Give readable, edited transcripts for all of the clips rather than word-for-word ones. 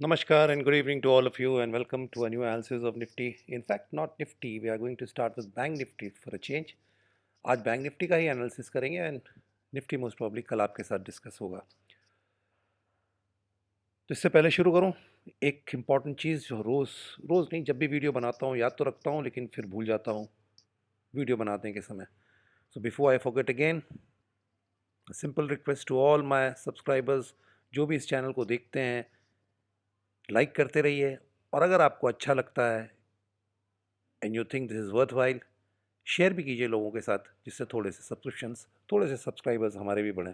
Namaskar and good evening to all of you and welcome to a new analysis of Nifty. In fact, not Nifty. We are going to start with Bank Nifty for a change. आज bank Nifty का ही analysis करेंगे and Nifty most probably कल आपके साथ discuss होगा। तो इससे पहले शुरू करूं, एक इम्पॉर्टेंट चीज़ जो रोज़ रोज़ नहीं, जब भी वीडियो बनाता हूं याद तो रखता हूं लेकिन फिर भूल जाता हूं वीडियो बनाने के समय। So before I forget again, simple request to all my subscribers, जो भी इस चैनल को देखते हैं लाइक करते रहिए, और अगर आपको अच्छा लगता है and you think this is worth while, share भी कीजिए लोगों के साथ, जिससे थोड़े से सब्सक्रिप्शंस, थोड़े से सब्सक्राइबर्स हमारे भी बढ़ें।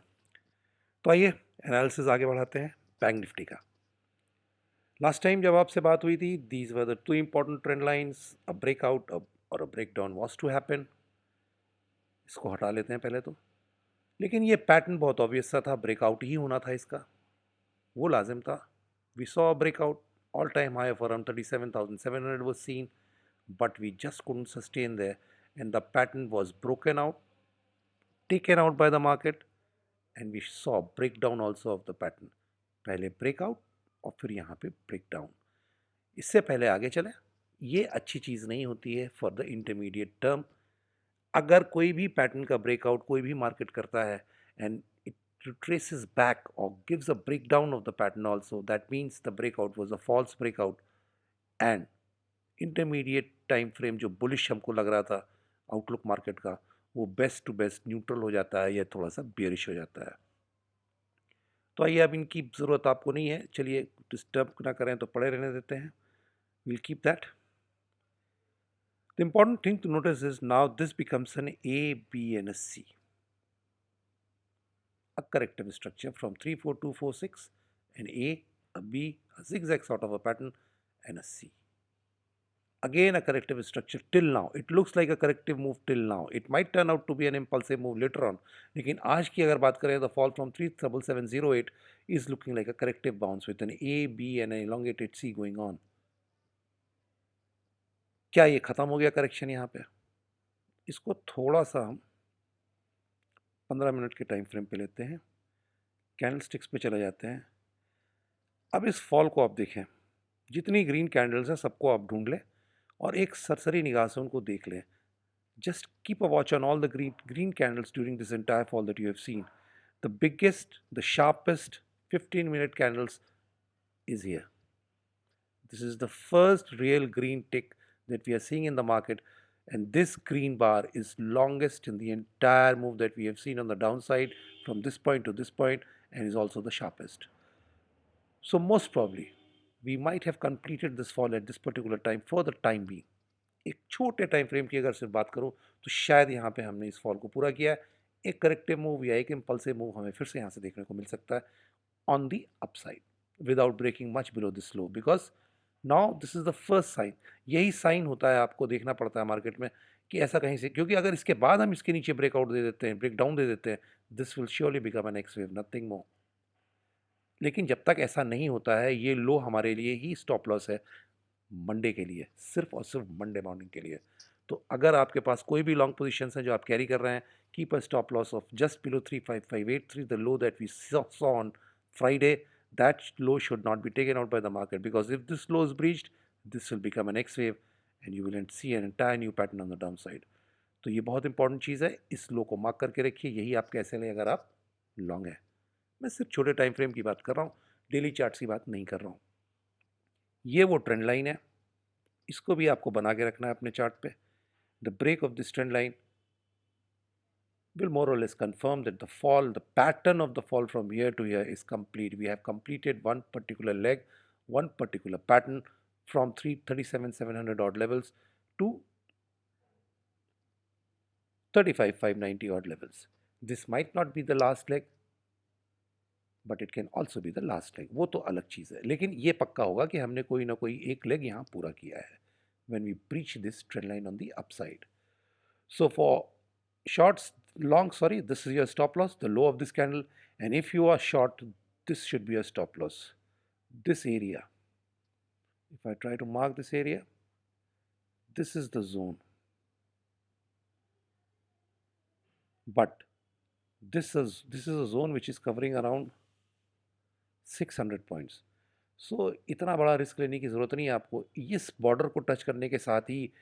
तो आइए एनालिसिस आगे बढ़ाते हैं बैंक निफ्टी का। लास्ट टाइम जब आपसे बात हुई थी, these were the two important trend lines, a breakout और a breakdown was to happen. इसको हटा लेते हैं पहले तो। लेकिन ये पैटर्न बहुत ऑब्वियस सा था, ब्रेकआउट ही होना था इसका, वो लाजिम था। We saw breakout, all time high of around 37,700 was seen, but we just couldn't sustain there, and the pattern was broken out, taken out by the market, and we saw breakdown also of the pattern. पहले breakout और फिर यहाँ पे breakdown. इससे पहले आगे चलें, ये अच्छी चीज़ नहीं होती है फॉर द इंटरमीडिएट टर्म। अगर कोई भी पैटर्न का ब्रेकआउट कोई भी मार्केट करता है and it retraces back or gives a breakdown of the pattern also, that means the breakout was a false breakout, and intermediate time frame जो bullish हमको लग रहा था आउटलुक मार्केट का, वो बेस्ट टू बेस्ट न्यूट्रल हो जाता है या थोड़ा सा बियरिश हो जाता है। तो आइए, अब इनकी ज़रूरत आपको नहीं है, चलिए डिस्टर्ब ना करें तो पड़े रहने देते हैं। Will keep that. The important thing to notice is now this becomes an A B and S C, a corrective structure from 34246, an A, a B, a zigzag sort of a pattern, and a C. Again a corrective structure till now. It looks like a corrective move till now. It might turn out to be an impulsive move later on. लेकिन आज की अगर बात करें, the fall from 37708 is looking like a corrective bounce with an A, B and an elongated C going on. क्या ये खत्म हो गया करेक्शन यहाँ पे? इसको थोड़ा सा हम 15 मिनट के टाइम फ्रेम पे लेते हैं, कैंडल स्टिक्स पे चले जाते हैं। अब इस फॉल को आप देखें, जितनी ग्रीन कैंडल्स हैं सबको आप ढूंढ लें और एक सरसरी निगाह से उनको देख लें। Just keep a watch on all the green candles during this entire fall that you have seen. The biggest, the sharpest 15-minute candles is here. This is the first real green tick that we are seeing in the market, and this green bar is longest in the entire move that we have seen on the downside from this point to this point, and is also the sharpest. So most probably we might have completed this fall at this particular time for the time being. एक छोटे time frame की अगर सिर्फ बात करूं तो शायद यहाँ पे हमने इस फॉल को पूरा किया है। एक करेक्टिव मूव या एक इम्पल्सिव मूव हमें फिर से यहाँ से देखने को मिल सकता है on the upside without breaking much below this low, because now this is the first sign. यही साइन होता है, आपको देखना पड़ता है मार्केट में कि ऐसा कहीं से, क्योंकि अगर इसके बाद हम इसके नीचे ब्रेकआउट दे देते हैं, ब्रेक डाउन दे देते हैं, this will surely become a next wave, nothing more. लेकिन जब तक ऐसा नहीं होता है, ये लो हमारे लिए ही स्टॉप लॉस है मंडे के लिए, सिर्फ और सिर्फ मंडे मॉर्निंग के लिए। तो अगर आपके पास कोई भी लॉन्ग पोजीशन है जो आप कैरी कर रहे हैं, keep a stop loss of just below 35583, the low that we saw on Friday. That low should not be taken out by the market, because if this low is breached, this will become a next wave and you will see an entire new pattern on the down side. तो ये बहुत important चीज़ है, इस लो को mark करके रखिए, यही आप कैसे लें अगर आप लॉन्ग है। मैं सिर्फ छोटे टाइम फ्रेम की बात कर रहा हूँ, डेली चार्ट्स की बात नहीं कर रहा हूँ। ये वो ट्रेंड लाइन है, इसको भी आपको बना के रखना है अपने चार्ट पे। The break of this trend line will more or less confirm that the fall, the pattern of the fall from here to here is complete. We have completed one particular leg, one particular pattern from 337,700 odd levels to 35,590 odd levels. This might not be the last leg, but it can also be the last leg, वो तो अलग चीज़ है। लेकिन ये पक्का होगा कि हमने कोई ना कोई एक लेग यहाँ पूरा किया है when we breach this trend line on the upside. So for shorts, long, sorry, this is your stop loss, the low of this candle, and if you are short, this should be a stop loss. This area, if I try to mark this area, this is the zone, but this is a zone which is covering around 600 points. सो इतना बड़ा risk लेने की ज़रूरत नहीं है आपको। इस border को टच करने के साथ ही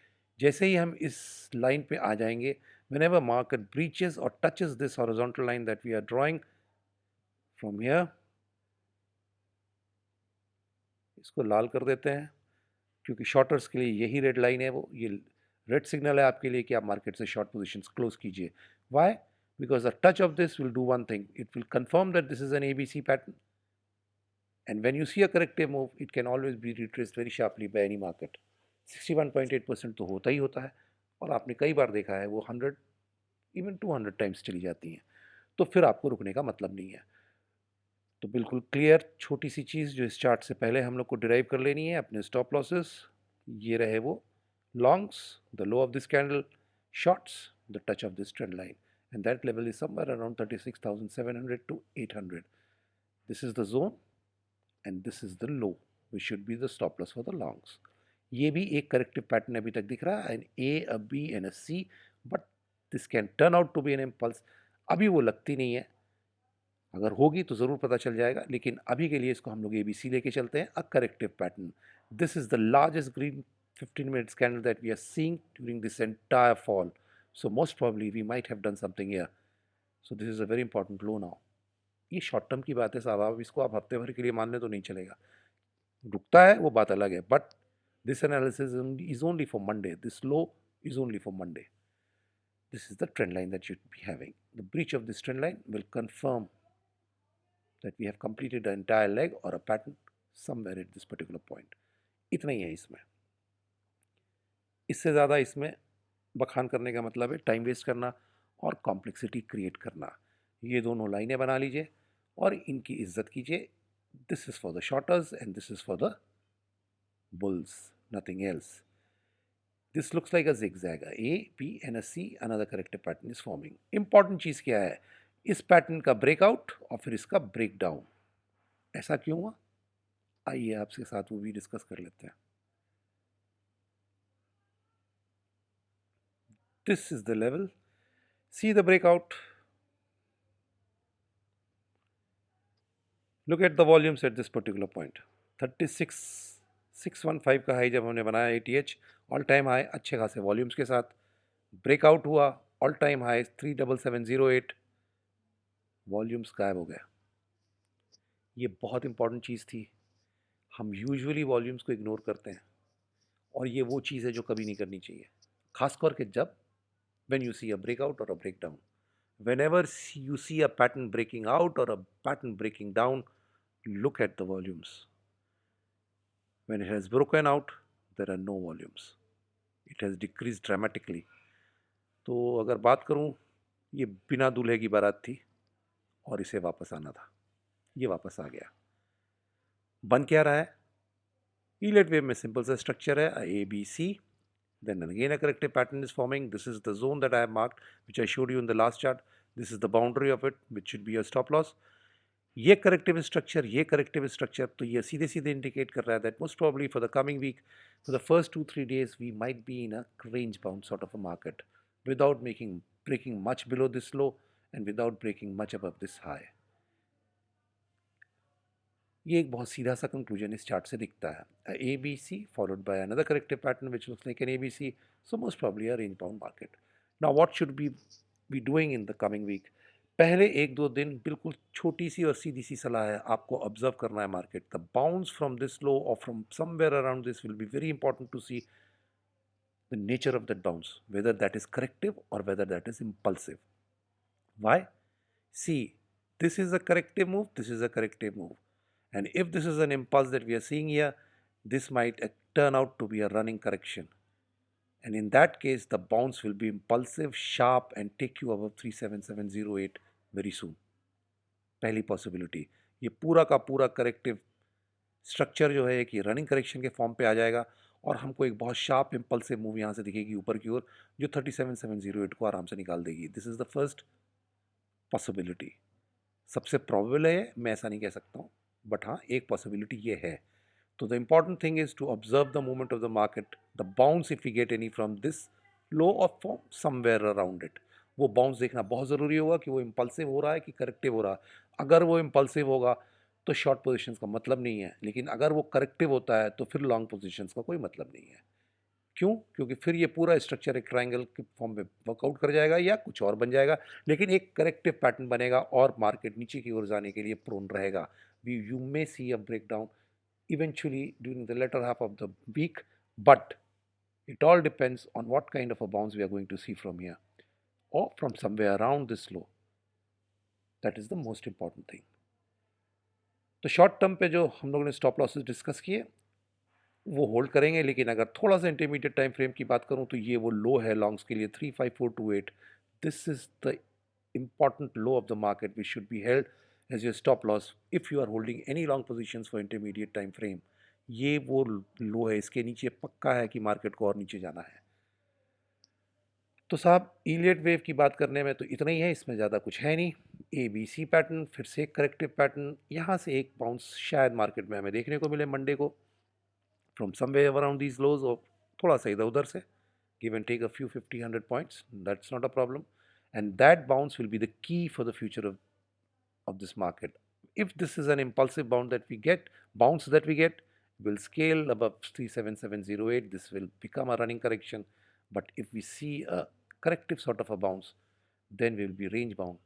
जैसे ही हम इस लाइन पे आ जाएंगे, whenever market breaches or touches this horizontal line that we are drawing from here, इसको लाल कर देते हैं क्योंकि शॉर्टर्स के लिए यही रेड लाइन है, वो ये रेड सिग्नल है आपके लिए कि आप मार्केट से शॉर्ट पोजीशंस क्लोज कीजिए। Why? Because the touch of this will do one thing, it will confirm that this is an ABC pattern, and when you see a corrective move it can always be retraced very sharply by any market। 61.8% तो होता ही होता है, और आपने कई बार देखा है वो 100 इवन 200 टाइम्स चली जाती हैं, तो फिर आपको रुकने का मतलब नहीं है। तो बिल्कुल क्लियर छोटी सी चीज़ जो इस चार्ट से पहले हम लोग को डिराइव कर लेनी है, अपने स्टॉप लॉसेस ये रहे वो longs, the low of this candle, shorts the touch of this trend line, and that level is somewhere around 36,700 to 800। This is the zone and this is the low which should be the stop loss for the longs. ये भी एक corrective pattern अभी तक दिख रहा है, an A, a B and a C, but this can turn out to be an impulse. अभी वो लगती नहीं है, अगर होगी तो ज़रूर पता चल जाएगा, लेकिन अभी के लिए इसको हम लोग ABC लेके चलते हैं, a corrective pattern. This is the largest green 15 minutes candle that we are seeing during this entire fall, so most probably we might have done something here. So this is a very important low now. ये short term की बात है साहब, आप इसको आप हफ्ते भर के लिए मान लें तो नहीं चलेगा, रुकता है वो बात अलग है, but this analysis is only for Monday, this low is only for Monday. This is the trend line that you should be having. The breach of this trend line will confirm that we have completed the entire leg or a pattern somewhere at this particular point. इतना ही है इसमें, इससे ज़्यादा इसमें बखान करने का मतलब है टाइम वेस्ट करना और कॉम्प्लेक्सिटी क्रिएट करना। ये दोनों लाइनें बना लीजिए और इनकी इज्जत कीजिए। This is for the shorters and this is for the bulls, nothing else. This looks like a zigzag, A, B and a C, another corrective pattern is forming। Important चीज़ क्या है, इस पैटर्न का ब्रेकआउट और फिर इसका break down. ऐसा क्यों हुआ, आइए आपके साथ वो भी डिस्कस कर लेते हैं। This is the level, see the breakout, look at the volumes at this particular point. 36,615 का हाई जब हमने बनाया ATH, ऑल टाइम हाई अच्छे खासे वॉल्यूम्स के साथ, ब्रेकआउट हुआ ऑल टाइम हाई 37708, वॉल्यूम्स गायब हो गया। ये बहुत इंपॉर्टेंट चीज़ थी, हम यूजुअली वॉल्यूम्स को इग्नोर करते हैं, और ये वो चीज़ है जो कभी नहीं करनी चाहिए, खास करके जब when you see a breakout or a breakdown। Whenever you see a pattern breaking out or a pattern breaking down, look at the volumes। When it has broken out, there are no volumes, it has decreased dramatically। तो अगर बात करूं, ये बिना दूल्हे की बारात थी और इसे वापस आना था, ये वापस आ गया। बन क्या रहा है, ईलेट वेव में सिंपल सा स्ट्रक्चर है, ABC, then again a corrective pattern is forming। This is the zone that I have marked, which I showed you in the last chart। This is the boundary of it, which should be a stop loss। ये corrective structure, ये corrective structure, तो ये सीधे सीधे indicate कर रहा है that most probably for the coming week, for the first 2-3 days we might be in a range bound sort of a market without making breaking much below this low and without breaking much above this high. ये एक बहुत सीधा सा conclusion इस chart से दिखता है, ABC followed by another corrective pattern which looks like an ABC, so most probably a range bound market। Now what should be doing in the coming week? पहले 1-2 दिन बिल्कुल छोटी सी और सीधी सी सलाह है, आपको ऑब्जर्व करना है market. The bounce from this low और from somewhere around this will be very important to see the nature of that bounce, whether that is corrective or whether that is impulsive। Why? See, this is a corrective move, this is a corrective move, and if this is an impulse that we are seeing here, this might turn out to be a running correction, and in that case the bounce will be impulsive, sharp, and take you above 37708 very soon। पहली possibility, ये पूरा का पूरा corrective structure जो है कि running correction के form पे आ जाएगा और हमको एक बहुत शार्प इम्पल्सिव मूव यहाँ से दिखेगी ऊपर की ओर, जो 37708 को आराम से निकाल देगी। This is the first possibility. सबसे प्रॉबेबल है, मैं ऐसा नहीं कह सकता हूँ, बट हाँ एक पॉसिबिलिटी ये है। तो the important thing is to observe the movement of the market, the bounce if you get any from this low और फ्रॉम समवेयर अराउंड इट। वो बाउंस देखना बहुत ज़रूरी होगा कि वो इम्पल्सिव हो रहा है कि करेक्टिव हो रहा है। अगर वो इम्पल्सिव होगा तो शॉर्ट पोजीशंस का मतलब नहीं है, लेकिन अगर वो करेक्टिव होता है तो फिर लॉन्ग पोजीशंस का कोई मतलब नहीं है। क्यों? क्योंकि फिर ये पूरा स्ट्रक्चर एक ट्रायंगल के फॉर्म में वर्कआउट कर जाएगा या कुछ और बन जाएगा, लेकिन एक करेक्टिव पैटर्न बनेगा और मार्केट नीचे की ओर जाने के लिए प्रोन रहेगा। We you may see a breakdown eventually during the latter half of the week, but it all depends on what kind of a bounce we are going to see from here or from somewhere around this low. That is the most important thing. तो short term पे जो हम लोगों ने stop losses discuss किए वो hold करेंगे, लेकिन अगर थोड़ा सा इंटरमीडिएट टाइम फ्रेम की बात करूं तो ये वो लो है लॉन्ग्स के लिए 35428. This is the important low of the market which should be held as your stop loss if you are holding any long positions for intermediate time frame. ये वो लो है, इसके नीचे पक्का है कि मार्केट को और नीचे जाना है। तो साहब इलियट वेव की बात करने में तो इतना ही है, इसमें ज़्यादा कुछ है नहीं। ए बी सी पैटर्न, फिर से एक करेक्टिव पैटर्न, यहाँ से एक बाउंस शायद मार्केट में हमें देखने को मिले मंडे को फ्रॉम समवेयर अराउंड दीज लोज, और थोड़ा सा इधर उधर से give and take a few 50-100 points. That's not a problem, and that bounce will be the key for the future of this market. If this is an impulsive bounce that we get will scale above 37708. This will become a running correction, but if we see a corrective sort of a bounce, then we will be range bound,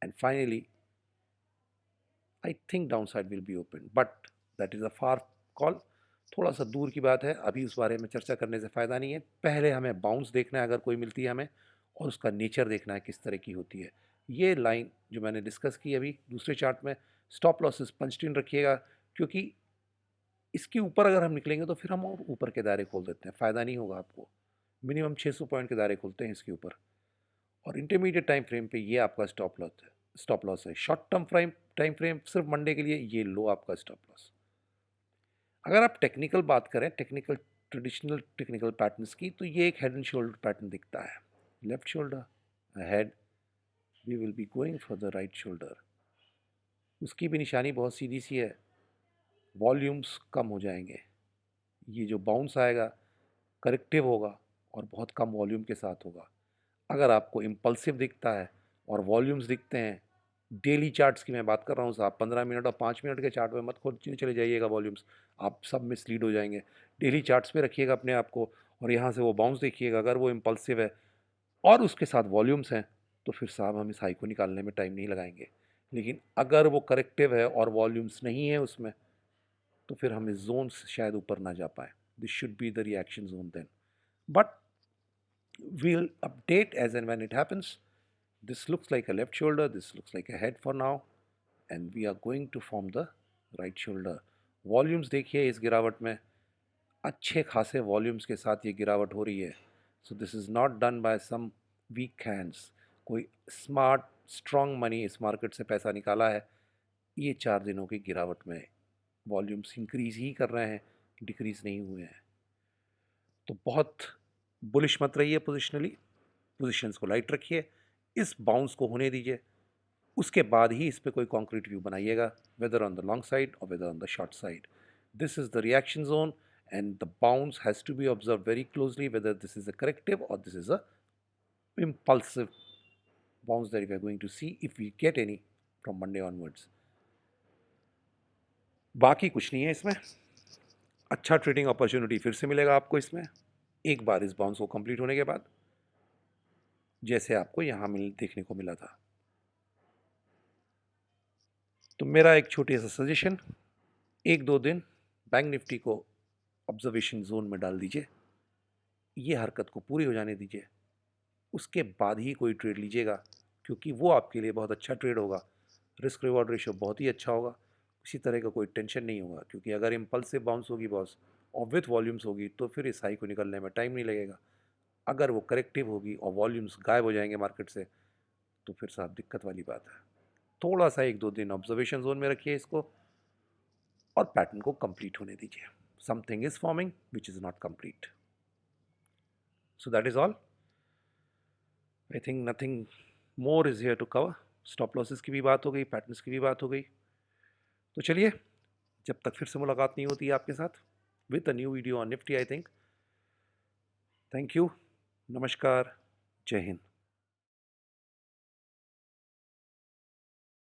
and finally I think downside will be open, but that is a far call. थोड़ा सा दूर की बात है, अभी उस बारे में चर्चा करने से फ़ायदा नहीं है। पहले हमें बाउंस देखना है अगर कोई मिलती है हमें, और उसका नेचर देखना है किस तरह की होती है। ये लाइन जो मैंने डिस्कस की अभी दूसरे चार्ट में, स्टॉप लॉसेस पंच्ड इन रखिएगा, क्योंकि इसके ऊपर अगर हम निकलेंगे तो फिर हम और ऊपर के दायरे खोल देते हैं, फ़ायदा नहीं होगा आपको। मिनिमम 600 पॉइंट के दायरे खोलते हैं इसके ऊपर, और इंटरमीडिएट टाइम फ्रेम पे ये आपका स्टॉप लॉस है। शॉर्ट टर्म टाइम फ्रेम सिर्फ मंडे के लिए ये लो आपका स्टॉप लॉस। अगर आप टेक्निकल बात करें, ट्रेडिशनल टेक्निकल पैटर्न्स की, तो ये एक हेड एंड शोल्डर पैटर्न दिखता है। Left shoulder head, we will be going for the right shoulder. उसकी भी निशानी बहुत सीधी सी है, वॉल्यूम्स कम हो जाएंगे। ये जो बाउंस आएगा करेक्टिव होगा और बहुत कम वॉल्यूम के साथ होगा। अगर आपको इम्पल्सिव दिखता है और वॉल्यूम्स दिखते हैं, डेली चार्ट्स की मैं बात कर रहा हूँ साहब, 15 मिनट और 5 मिनट के चार्ट में मत खोलने चले जाइएगा वॉल्यूम्स, आप सब मिसलीड हो जाएंगे। डेली चार्ट्स पे रखिएगा अपने आप को, और यहाँ से वो बाउंस देखिएगा। अगर वो इम्पल्सिव है और उसके साथ वॉल्यूम्स हैं तो फिर साहब हम इस हाई को निकालने में टाइम नहीं लगाएंगे। लेकिन अगर वो करेक्टिव है और वॉल्यूम्स नहीं है उसमें, तो फिर हम इस जोन से शायद ऊपर ना जा पाए। This should be the reaction zone then, but we'll update as and when it happens. This looks like a left shoulder, this looks like a head for now, and we are going to form the right shoulder. Volumes देखिए इस गिरावट में, अच्छे खासे volumes के साथ ये गिरावट हो रही है। So this is not done by some weak hands, कोई स्मार्ट स्ट्रॉन्ग मनी इस मार्केट से पैसा निकाला है। ये 4 दिनों की गिरावट में वॉल्यूम्स इंक्रीज ही कर रहे हैं, डिक्रीज नहीं हुए हैं। तो बहुत बुलिश मत रहिए पोजिशनली, पोजिशंस को लाइट रखिए, इस बाउंस को होने दीजिए, उसके बाद ही इस पर कोई कॉन्क्रीट व्यू बनाइएगा, whether on the long side और whether on the short side. This is the reaction zone and the bounce has to be observed very closely whether this is a corrective or this is a impulsive bounce that we are going to see if we get any from Monday onwards. बाकी कुछ नहीं है इसमें। अच्छा trading opportunity फिर से मिलेगा आपको इसमें एक बार इस बाउंस को कंप्लीट होने के बाद, जैसे आपको यहाँ देखने को मिला था। तो मेरा एक छोटी सा सजेशन, 1-2 दिन बैंक निफ्टी को ऑब्जर्वेशन जोन में डाल दीजिए, ये हरकत को पूरी हो जाने दीजिए, उसके बाद ही कोई ट्रेड लीजिएगा, क्योंकि वो आपके लिए बहुत अच्छा ट्रेड होगा। रिस्क रिवॉर्ड रेशियो बहुत ही अच्छा होगा, किसी तरह का कोई टेंशन नहीं होगा, क्योंकि अगर इम्पल्सिव बाउंस होगी बॉस और विथ वॉल्यूम्स होगी तो फिर इस हाई को निकलने में टाइम नहीं लगेगा। अगर वो करेक्टिव होगी और वॉल्यूम्स गायब हो जाएंगे मार्केट से, तो फिर साहब दिक्कत वाली बात है। थोड़ा सा 1-2 दिन ऑब्जर्वेशन जोन में रखिए इसको और पैटर्न को कंप्लीट होने दीजिए। Something is forming which is not complete. So that is all. I think nothing more is here to cover. Stop losses की भी बात हो गई, पैटर्न्स की भी बात हो गई। तो चलिए, जब तक फिर से मुलाकात नहीं होती है आपके साथ with a new video on Nifty, I think. Thank you, नमस्कार, जय हिंद।